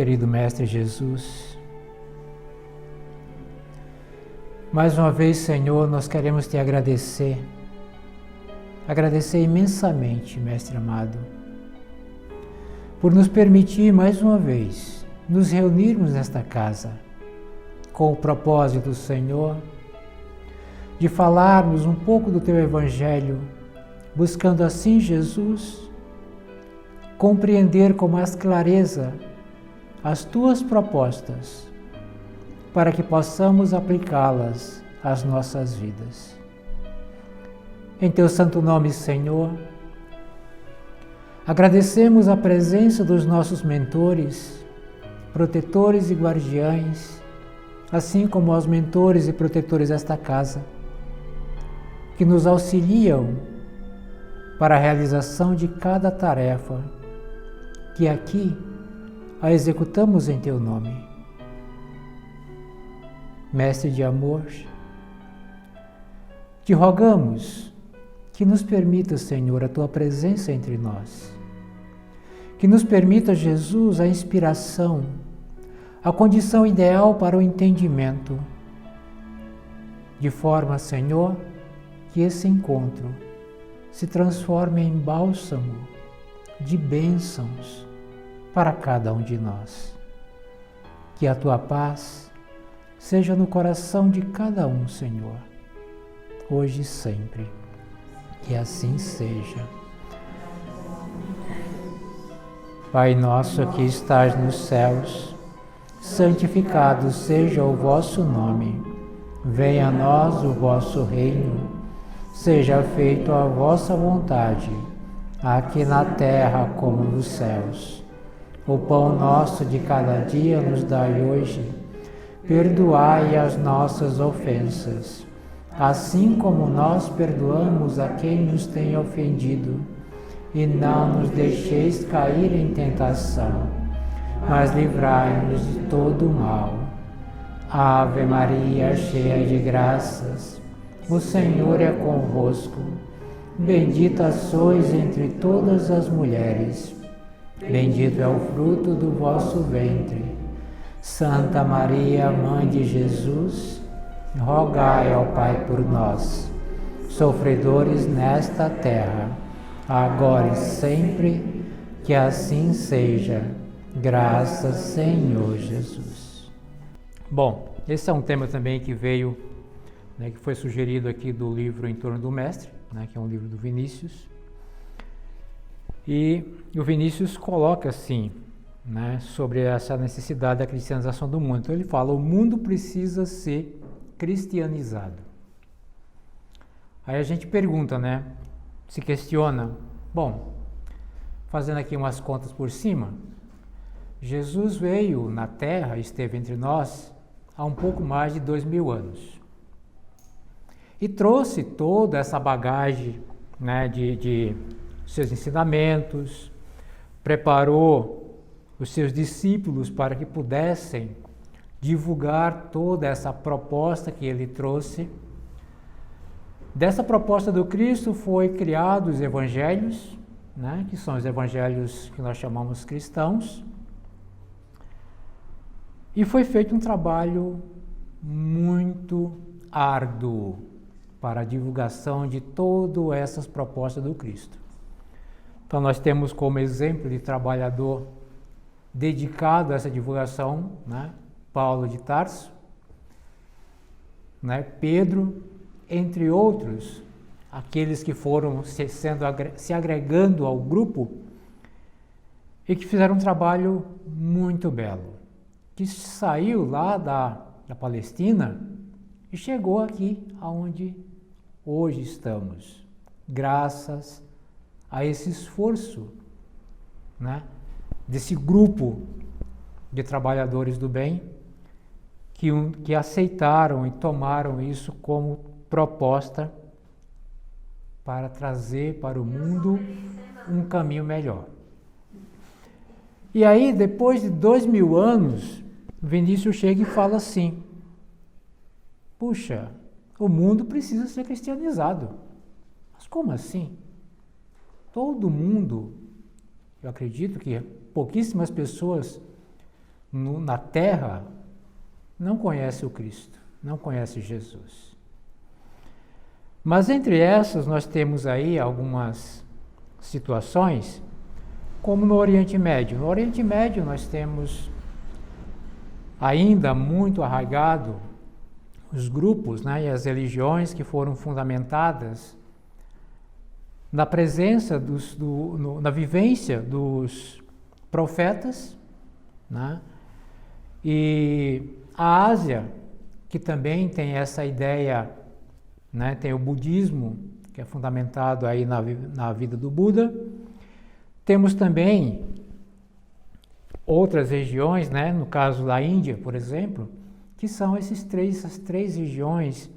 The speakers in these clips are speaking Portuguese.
querido Mestre Jesus, mais uma vez, Senhor, nós queremos te agradecer imensamente, Mestre amado, por nos permitir mais uma vez nos reunirmos nesta casa com o propósito, Senhor, de falarmos um pouco do Teu Evangelho, buscando assim, Jesus, compreender com mais clareza as Tuas propostas, para que possamos aplicá-las às nossas vidas. Em Teu santo nome, Senhor, agradecemos a presença dos nossos mentores, protetores e guardiães, assim como aos mentores e protetores desta casa, que nos auxiliam para a realização de cada tarefa que aqui a executamos em Teu nome. Mestre de amor, te rogamos que nos permita, Senhor, a Tua presença entre nós, que nos permita, Jesus, a inspiração, a condição ideal para o entendimento, de forma, Senhor, que esse encontro se transforme em bálsamo de bênçãos para cada um de nós. Que a Tua paz seja no coração de cada um, Senhor, hoje e sempre. Que assim seja. Pai nosso que estás nos céus, santificado seja o vosso nome. Venha a nós o vosso reino. Seja feita a vossa vontade, aqui na terra como nos céus. O pão nosso de cada dia nos dai hoje. Perdoai as nossas ofensas, assim como nós perdoamos a quem nos tem ofendido. E não nos deixeis cair em tentação, mas livrai-nos de todo o mal. Ave Maria, cheia de graças, o Senhor é convosco. Bendita sois entre todas as mulheres. Bendito é o fruto do vosso ventre. Santa Maria, Mãe de Jesus, rogai ao Pai por nós, sofredores nesta terra, agora e sempre, que assim seja. Graças, Senhor Jesus. Bom, esse é um tema também que veio, que foi sugerido aqui do livro Em Torno do Mestre, que é um livro do Vinícius. E o Vinícius coloca assim, sobre essa necessidade da cristianização do mundo. Então ele fala, o mundo precisa ser cristianizado. Aí a gente pergunta, se questiona, bom, fazendo aqui umas contas por cima, Jesus veio na Terra, esteve entre nós há um pouco mais de 2000 anos. E trouxe toda essa bagagem de seus ensinamentos, preparou os seus discípulos para que pudessem divulgar toda essa proposta que ele trouxe. Dessa proposta do Cristo foi criados os evangelhos, que são os evangelhos que nós chamamos cristãos, e foi feito um trabalho muito árduo para a divulgação de todas essas propostas do Cristo. Então nós temos como exemplo de trabalhador dedicado a essa divulgação, Paulo de Tarso, Pedro, entre outros, aqueles que foram se agregando ao grupo e que fizeram um trabalho muito belo, que saiu lá da Palestina e chegou aqui aonde hoje estamos, graças a esse esforço, desse grupo de trabalhadores do bem que aceitaram e tomaram isso como proposta para trazer para o mundo um caminho melhor. E aí, depois de 2000 anos, Vinícius chega e fala assim, puxa, o mundo precisa ser cristianizado. Mas como assim? Todo mundo, eu acredito que pouquíssimas pessoas na Terra não conhece o Cristo, não conhece Jesus. Mas entre essas nós temos aí algumas situações, como no Oriente Médio. No Oriente Médio nós temos ainda muito arraigado os grupos, né, e as religiões que foram fundamentadas na presença, na vivência dos profetas, né, e a Ásia, que também tem essa ideia, né, tem o budismo, que é fundamentado aí na vida do Buda. Temos também outras regiões, né, no caso da Índia, por exemplo, que são essas três regiões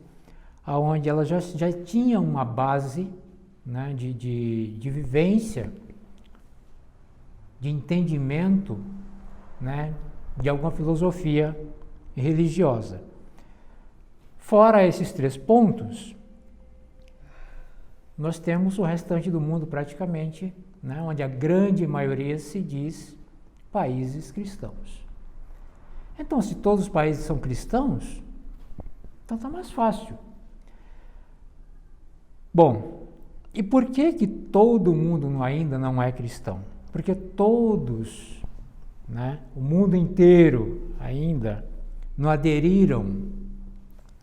onde elas já tinham uma base, né, de vivência, de entendimento, né, de alguma filosofia religiosa. Fora esses 3 pontos, nós temos o restante do mundo praticamente, né, onde a grande maioria se diz países cristãos. Então, se todos os países são cristãos, então está mais fácil. Bom, e por que todo mundo ainda não é cristão? Porque todos, né, o mundo inteiro ainda não aderiram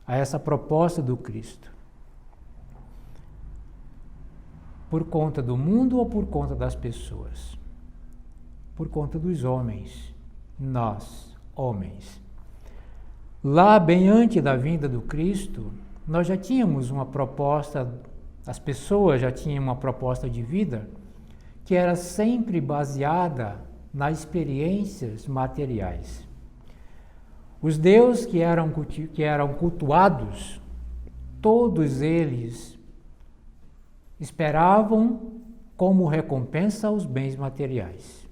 a essa proposta do Cristo. Por conta do mundo ou por conta das pessoas? Por conta dos homens, nós, homens. Lá, bem antes da vinda do Cristo, nós já tínhamos uma proposta, as pessoas já tinham uma proposta de vida que era sempre baseada nas experiências materiais. Os deuses que eram cultuados, todos eles esperavam como recompensa os bens materiais.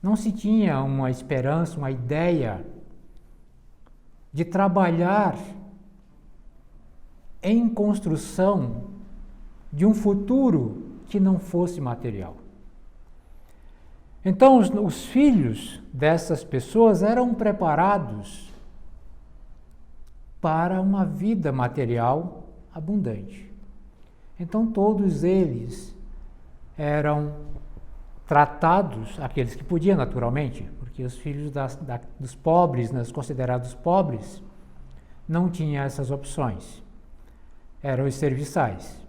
Não se tinha uma esperança, uma ideia de trabalhar em construção de um futuro que não fosse material. Então, os filhos dessas pessoas eram preparados para uma vida material abundante. Então, todos eles eram tratados, aqueles que podiam naturalmente, porque os filhos dos pobres, né, os considerados pobres, não tinham essas opções, eram os serviçais.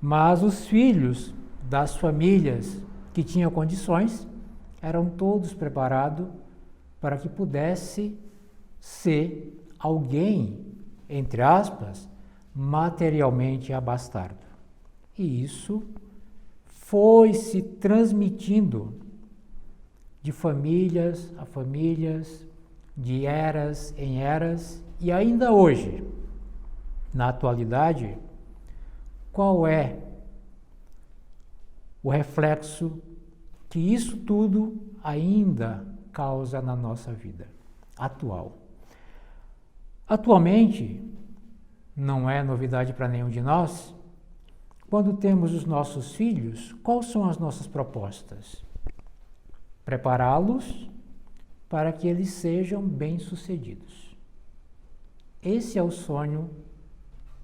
Mas os filhos das famílias que tinham condições eram todos preparados para que pudesse ser alguém, entre aspas, materialmente abastado. E isso foi se transmitindo de famílias a famílias, de eras em eras, e ainda hoje, na atualidade, qual é o reflexo que isso tudo ainda causa na nossa vida atual? Atualmente, não é novidade para nenhum de nós, quando temos os nossos filhos, quais são as nossas propostas? Prepará-los para que eles sejam bem-sucedidos. Esse é o sonho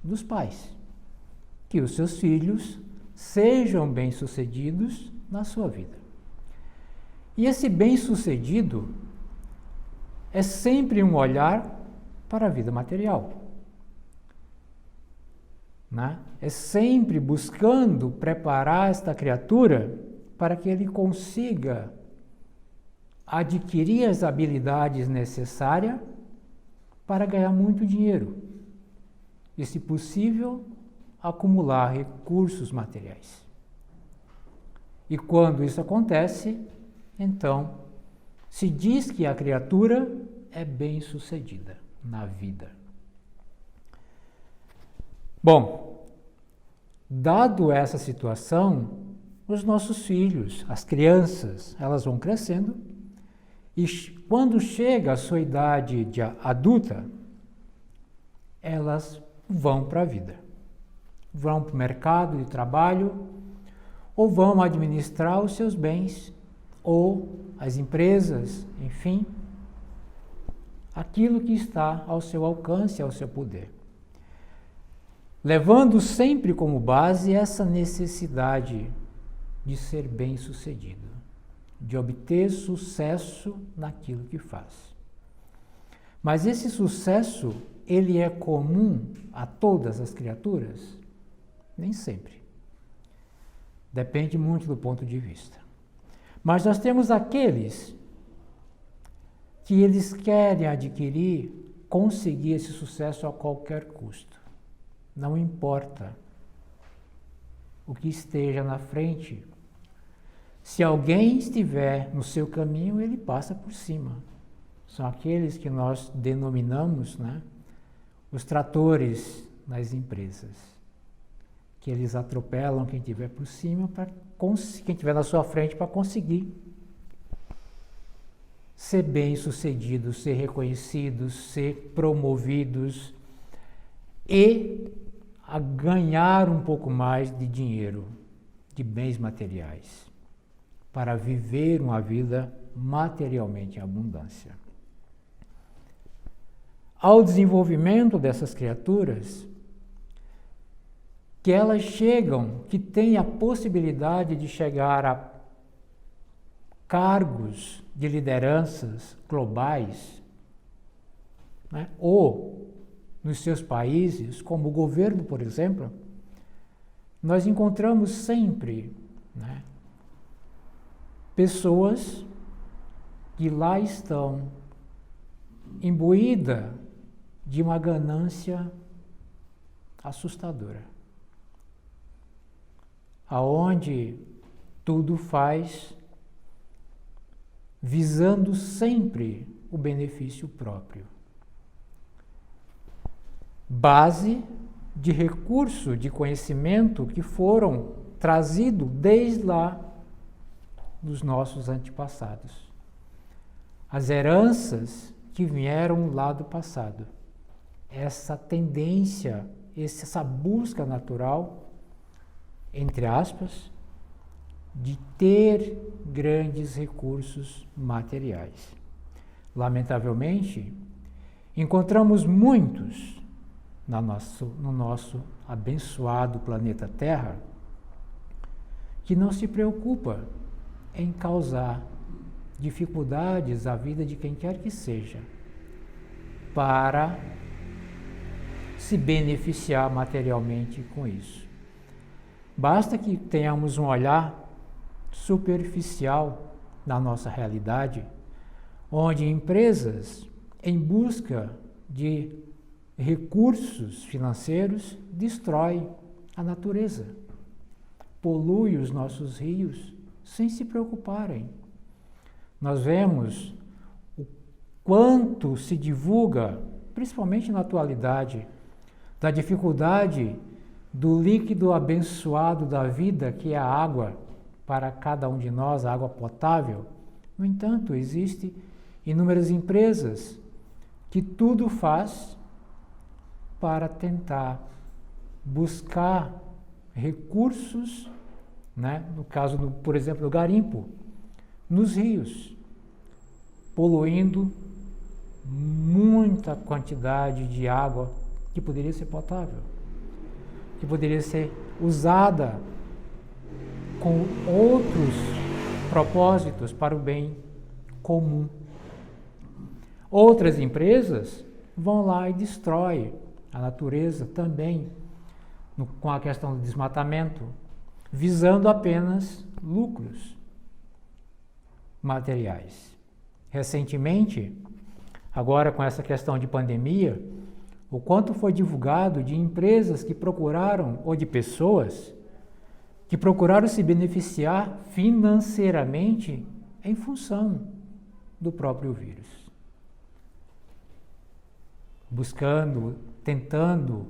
dos pais, que os seus filhos sejam bem-sucedidos na sua vida. E esse bem-sucedido é sempre um olhar para a vida material, né? É sempre buscando preparar esta criatura para que ele consiga adquirir as habilidades necessárias para ganhar muito dinheiro e, se possível, acumular recursos materiais. E quando isso acontece, então, se diz que a criatura é bem-sucedida na vida. Bom, dado essa situação, os nossos filhos, as crianças, elas vão crescendo e quando chega a sua idade de adulta, elas vão para a vida. Vão para o mercado de trabalho ou vão administrar os seus bens ou as empresas, enfim, aquilo que está ao seu alcance, ao seu poder. Levando sempre como base essa necessidade de ser bem-sucedido, de obter sucesso naquilo que faz. Mas esse sucesso, ele é comum a todas as criaturas? Nem sempre. Depende muito do ponto de vista. Mas nós temos aqueles que eles querem adquirir, conseguir esse sucesso a qualquer custo. Não importa o que esteja na frente. Se alguém estiver no seu caminho, ele passa por cima. São aqueles que nós denominamos, os tratores nas empresas, que eles atropelam quem estiver por cima, quem estiver na sua frente, para conseguir ser bem-sucedidos, ser reconhecidos, ser promovidos e a ganhar um pouco mais de dinheiro, de bens materiais, para viver uma vida materialmente em abundância. Ao desenvolvimento dessas criaturas, que elas chegam, que têm a possibilidade de chegar a cargos de lideranças globais, ou nos seus países, como o governo, por exemplo, nós encontramos sempre pessoas que lá estão imbuídas de uma ganância assustadora, aonde tudo faz visando sempre o benefício próprio. Base de recurso de conhecimento que foram trazidos desde lá dos nossos antepassados. As heranças que vieram lá do passado. Essa tendência, essa busca natural, entre aspas, de ter grandes recursos materiais. Lamentavelmente, encontramos muitos no nosso abençoado planeta Terra que não se preocupa em causar dificuldades à vida de quem quer que seja para se beneficiar materialmente com isso. Basta que tenhamos um olhar superficial na nossa realidade, onde empresas, em busca de recursos financeiros, destroem a natureza, poluem os nossos rios sem se preocuparem. Nós vemos o quanto se divulga, principalmente na atualidade, da dificuldade do líquido abençoado da vida, que é a água, para cada um de nós, a água potável. No entanto, existem inúmeras empresas que tudo faz para tentar buscar recursos, no caso, por exemplo, do garimpo, nos rios, poluindo muita quantidade de água que poderia ser potável, que poderia ser usada com outros propósitos para o bem comum. Outras empresas vão lá e destroem a natureza também, com a questão do desmatamento, visando apenas lucros materiais. Recentemente, agora com essa questão de pandemia, o quanto foi divulgado de empresas que procuraram, ou de pessoas que procuraram se beneficiar financeiramente em função do próprio vírus. Buscando, tentando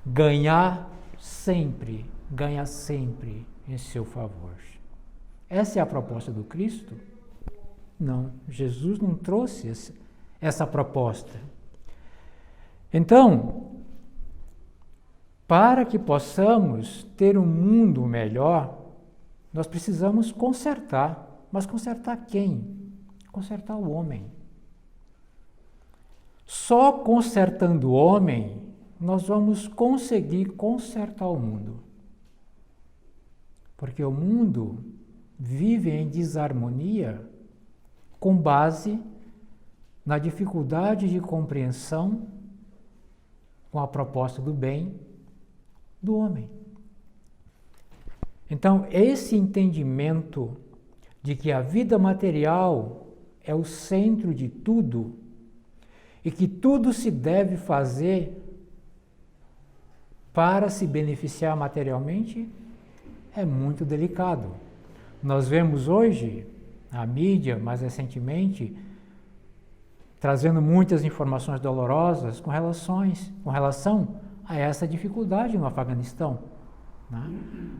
ganhar sempre em seu favor. Essa é a proposta do Cristo? Não, Jesus não trouxe essa proposta. Então, para que possamos ter um mundo melhor, nós precisamos consertar. Mas consertar quem? Consertar o homem. Só consertando o homem, nós vamos conseguir consertar o mundo. Porque o mundo vive em desarmonia com base na dificuldade de compreensão com a proposta do bem do homem. Então, esse entendimento de que a vida material é o centro de tudo e que tudo se deve fazer para se beneficiar materialmente é muito delicado. Nós vemos hoje, a mídia, mais recentemente, trazendo muitas informações dolorosas com relação a essa dificuldade no Afeganistão, né?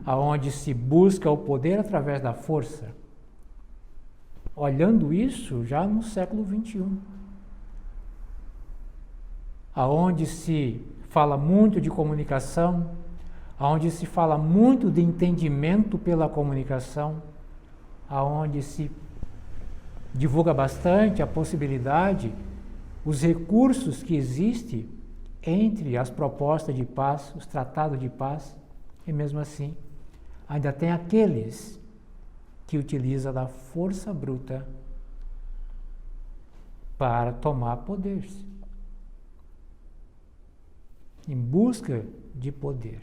Onde se busca o poder através da força. Olhando isso já no século XXI, aonde se fala muito de comunicação, aonde se fala muito de entendimento pela comunicação, aonde se divulga bastante a possibilidade, os recursos que existem entre as propostas de paz, os tratados de paz, e mesmo assim ainda tem aqueles que utilizam da força bruta para tomar poder, em busca de poder.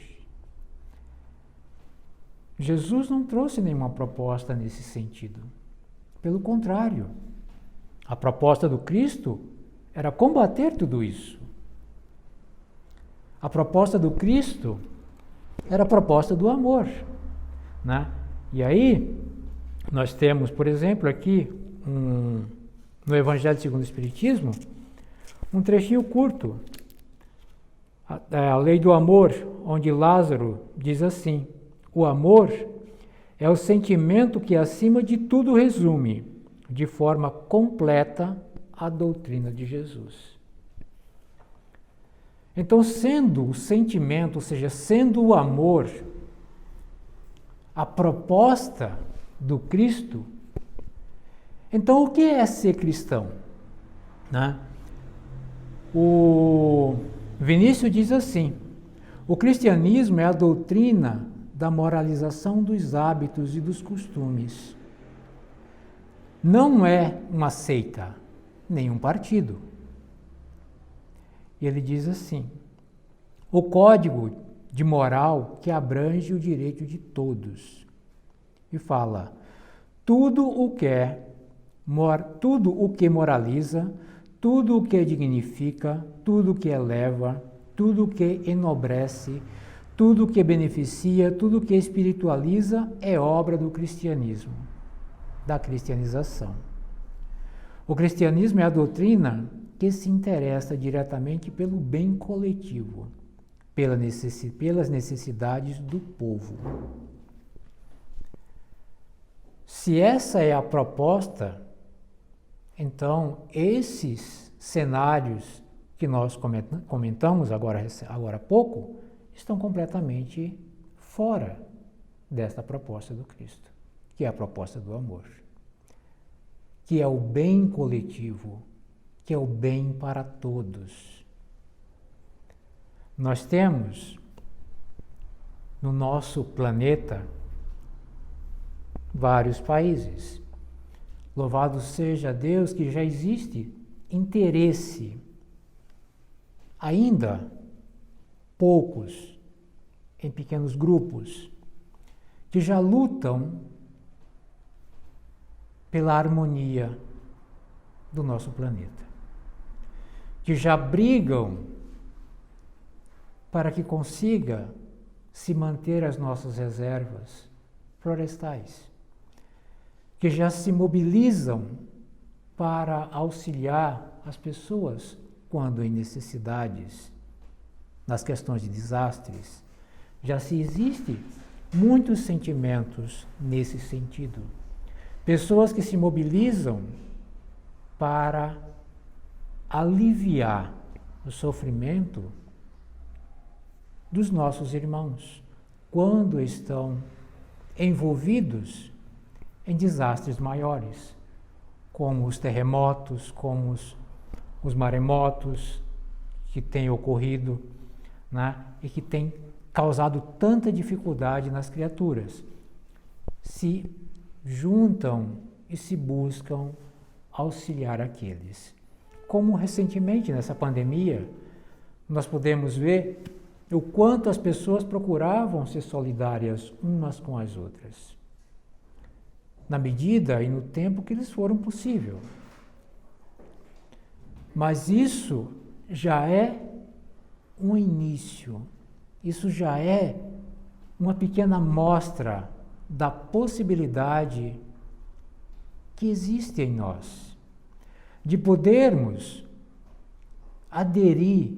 Jesus não trouxe nenhuma proposta nesse sentido. Pelo contrário, a proposta do Cristo era combater tudo isso. A proposta do Cristo era a proposta do amor, né? E aí, nós temos, por exemplo, aqui, no Evangelho segundo o Espiritismo, um trechinho curto, a lei do amor, onde Lázaro diz assim: o amor é o sentimento que acima de tudo resume, de forma completa, a doutrina de Jesus. Então, sendo o sentimento, ou seja, sendo o amor, a proposta do Cristo, então o que é ser cristão? Né? O Vinícius diz assim: o cristianismo é a doutrina da moralização dos hábitos e dos costumes. Não é uma seita, nem um partido. E ele diz assim: o código de moral que abrange o direito de todos. E fala: tudo o que moraliza, tudo o que dignifica, tudo o que eleva, tudo o que enobrece, tudo o que beneficia, tudo o que espiritualiza é obra do cristianismo, da cristianização. O cristianismo é a doutrina que se interessa diretamente pelo bem coletivo, pelas necessidades do povo. Se essa é a proposta, então esses cenários que nós comentamos agora há pouco estão completamente fora desta proposta do Cristo, que é a proposta do amor, que é o bem coletivo, que é o bem para todos. Nós temos no nosso planeta vários países. Louvado seja Deus que já existe interesse, ainda poucos, em pequenos grupos, que já lutam pela harmonia do nosso planeta, que já brigam para que consiga se manter as nossas reservas florestais, que já se mobilizam para auxiliar as pessoas quando em necessidades, nas questões de desastres. Já se existe muitos sentimentos nesse sentido. Pessoas que se mobilizam para aliviar o sofrimento dos nossos irmãos quando estão envolvidos em desastres maiores, como os terremotos, como os maremotos que têm ocorrido, né, e que têm causado tanta dificuldade nas criaturas, se juntam e se buscam auxiliar aqueles. Como recentemente nessa pandemia, nós podemos ver o quanto as pessoas procuravam ser solidárias umas com as outras, na medida e no tempo que lhes foram possível. Mas isso já é um início, isso já é uma pequena amostra da possibilidade que existe em nós, de podermos aderir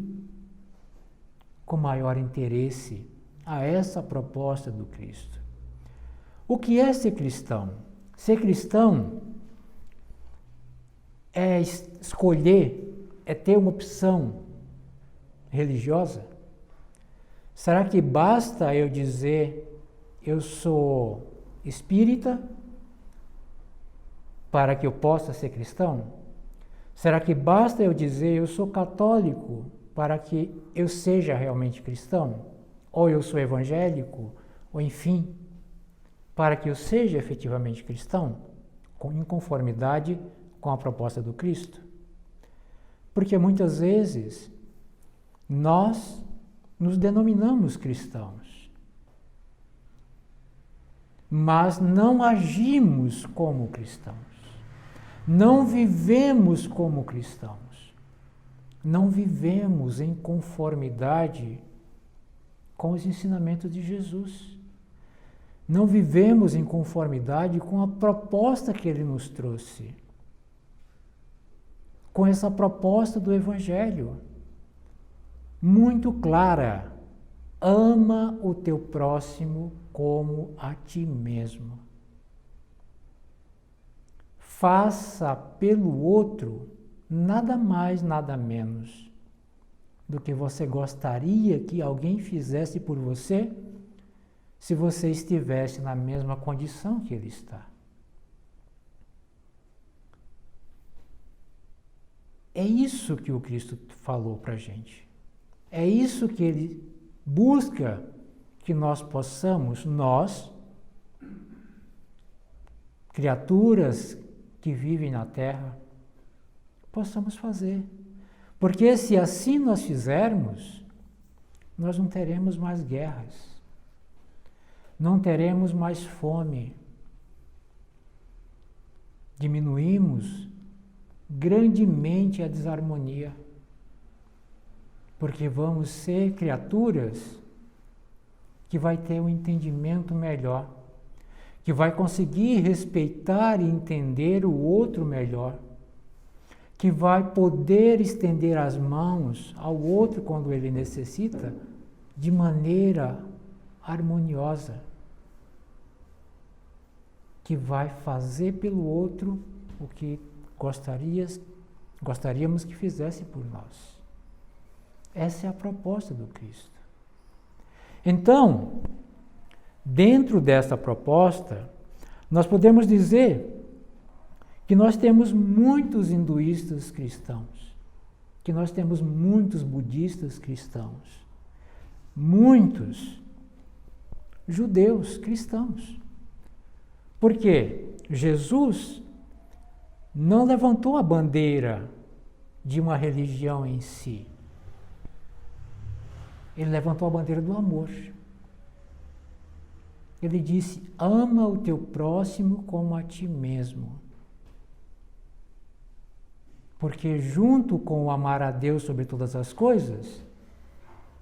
com maior interesse a essa proposta do Cristo. O que é ser cristão? Ser cristão é escolher, é ter uma opção religiosa? Será que basta eu dizer eu sou espírita para que eu possa ser cristão? Será que basta eu dizer eu sou católico para que eu seja realmente cristão? Ou eu sou evangélico? Ou enfim, para que eu seja efetivamente cristão, em conformidade com a proposta do Cristo? Porque muitas vezes nós nos denominamos cristãos, mas não agimos como cristãos, não vivemos como cristãos, não vivemos em conformidade com os ensinamentos de Jesus, não vivemos em conformidade com a proposta que Ele nos trouxe, com essa proposta do Evangelho, muito clara: ama o teu próximo como a ti mesmo. Faça pelo outro nada mais, nada menos do que você gostaria que alguém fizesse por você se você estivesse na mesma condição que ele está. É isso que o Cristo falou para a gente. É isso que ele busca que nós possamos, nós, criaturas que vivem na Terra, possamos fazer. Porque se assim nós fizermos, nós não teremos mais guerras, não teremos mais fome, diminuímos grandemente a desarmonia, porque vamos ser criaturas que vai ter um entendimento melhor, que vai conseguir respeitar e entender o outro melhor, que vai poder estender as mãos ao outro quando ele necessita, de maneira harmoniosa, que vai fazer pelo outro o que gostaríamos que fizesse por nós. Essa é a proposta do Cristo. Então, dentro dessa proposta, nós podemos dizer que nós temos muitos hinduístas cristãos, que nós temos muitos budistas cristãos, muitos judeus cristãos. Porque Jesus não levantou a bandeira de uma religião em si. Ele levantou a bandeira do amor. Ele disse: ama o teu próximo como a ti mesmo. Porque junto com o amar a Deus sobre todas as coisas,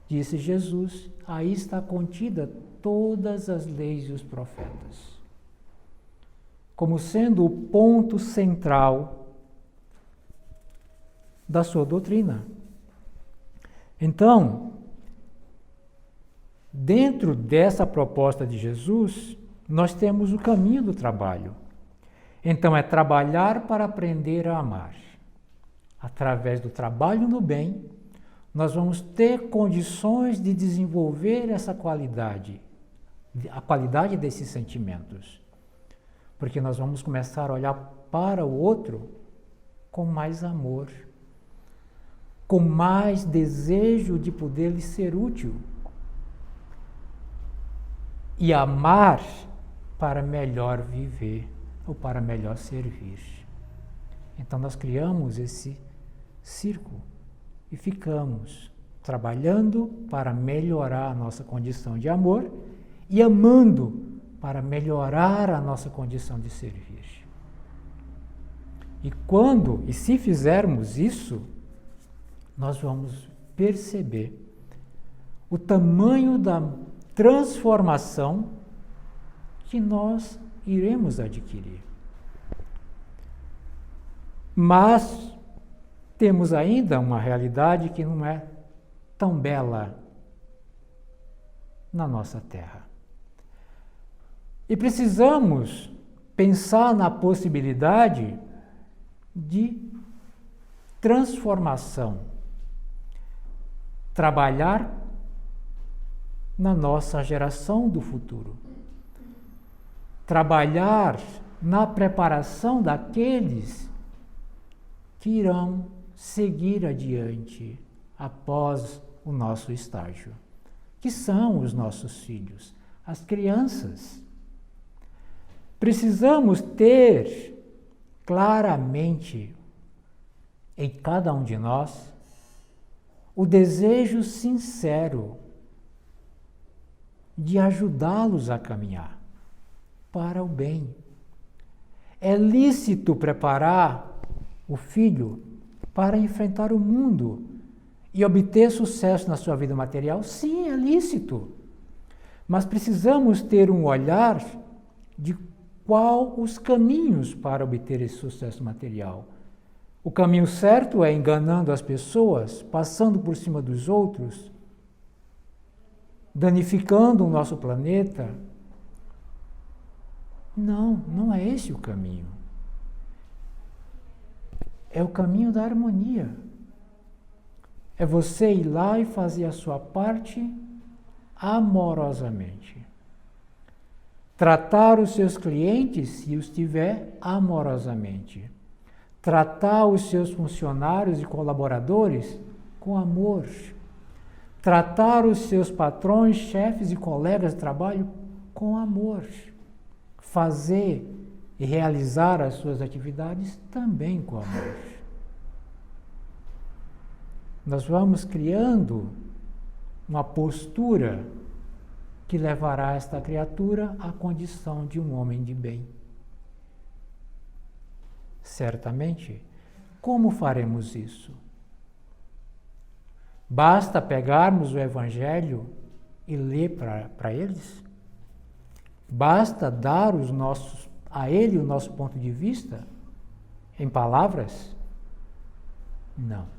disse Jesus, aí está contida todas as leis e os profetas. Como sendo o ponto central da sua doutrina. Então, dentro dessa proposta de Jesus, nós temos o caminho do trabalho. Então, é trabalhar para aprender a amar. Através do trabalho no bem, nós vamos ter condições de desenvolver essa qualidade, a qualidade desses sentimentos. Porque nós vamos começar a olhar para o outro com mais amor, com mais desejo de poder lhe ser útil. E amar para melhor viver ou para melhor servir. Então nós criamos esse círculo e ficamos trabalhando para melhorar a nossa condição de amor e amando para melhorar a nossa condição de servir. E quando e se fizermos isso, nós vamos perceber o tamanho da transformação que nós iremos adquirir. Mas temos ainda uma realidade que não é tão bela na nossa terra. E precisamos pensar na possibilidade de transformação. Trabalhar na nossa geração do futuro. Trabalhar na preparação daqueles que irão seguir adiante após o nosso estágio, que são os nossos filhos, as crianças. Precisamos ter claramente em cada um de nós o desejo sincero de ajudá-los a caminhar para o bem. É lícito preparar o filho para enfrentar o mundo e obter sucesso na sua vida material? Sim, é lícito. Mas precisamos ter um olhar de qual os caminhos para obter esse sucesso material. O caminho certo é enganando as pessoas, passando por cima dos outros, danificando o nosso planeta. Não, não é esse o caminho. É o caminho da harmonia. É você ir lá e fazer a sua parte amorosamente. Tratar os seus clientes, se os tiver, amorosamente. Tratar os seus funcionários e colaboradores com amor. Tratar os seus patrões, chefes e colegas de trabalho com amor. Fazer e realizar as suas atividades também com amor. Nós vamos criando uma postura que levará esta criatura à condição de um homem de bem. Certamente, como faremos isso? Basta pegarmos o Evangelho e ler para eles? Basta dar a ele o nosso ponto de vista em palavras? Não.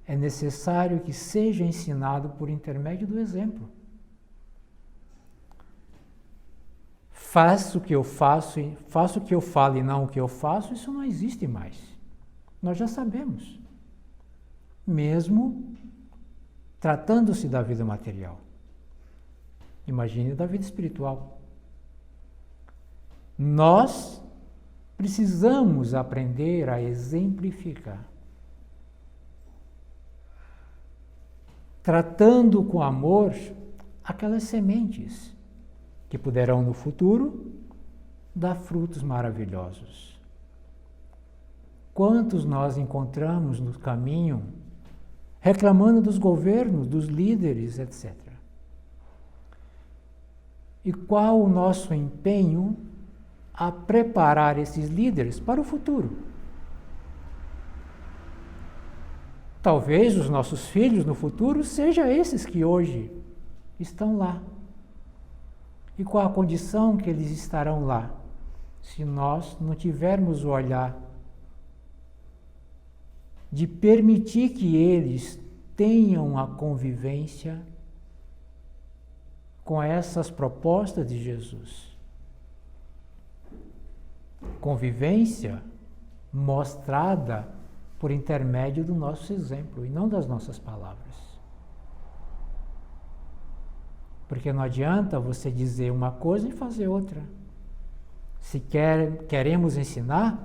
É necessário que seja ensinado por intermédio do exemplo. Faço o que eu faço o que eu falo e não o que eu faço, isso não existe mais. Nós já sabemos. Mesmo tratando-se da vida material. Imagine da vida espiritual. Nós precisamos aprender a exemplificar. Tratando com amor aquelas sementes que poderão no futuro dar frutos maravilhosos. Quantos nós encontramos no caminho reclamando dos governos, dos líderes, etc. E qual o nosso empenho a preparar esses líderes para o futuro? Talvez os nossos filhos no futuro sejam esses que hoje estão lá. E qual a condição que eles estarão lá, se nós não tivermos o olhar de permitir que eles tenham a convivência com essas propostas de Jesus? Convivência mostrada por intermédio do nosso exemplo e não das nossas palavras. Porque não adianta você dizer uma coisa e fazer outra. Se queremos ensinar,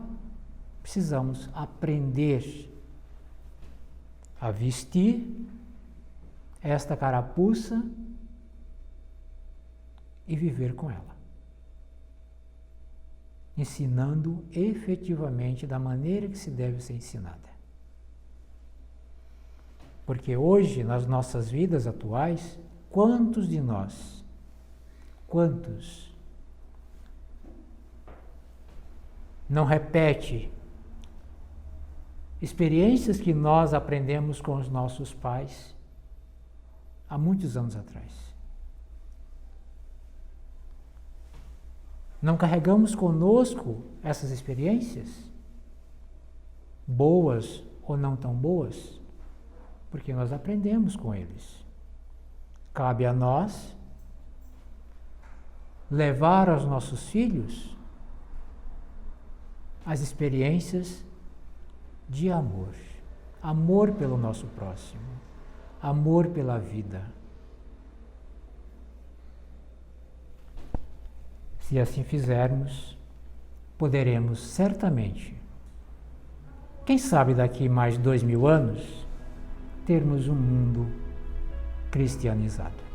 precisamos aprender a vestir esta carapuça e viver com ela, ensinando efetivamente da maneira que se deve ser ensinada. Porque hoje, nas nossas vidas atuais, quantos de nós, não repete experiências que nós aprendemos com os nossos pais há muitos anos atrás? Não carregamos conosco essas experiências, boas ou não tão boas, porque nós aprendemos com eles. Cabe a nós levar aos nossos filhos as experiências de amor, amor pelo nosso próximo, amor pela vida. Se assim fizermos, poderemos certamente, quem sabe daqui mais 2000 anos, termos um mundo cristianizado.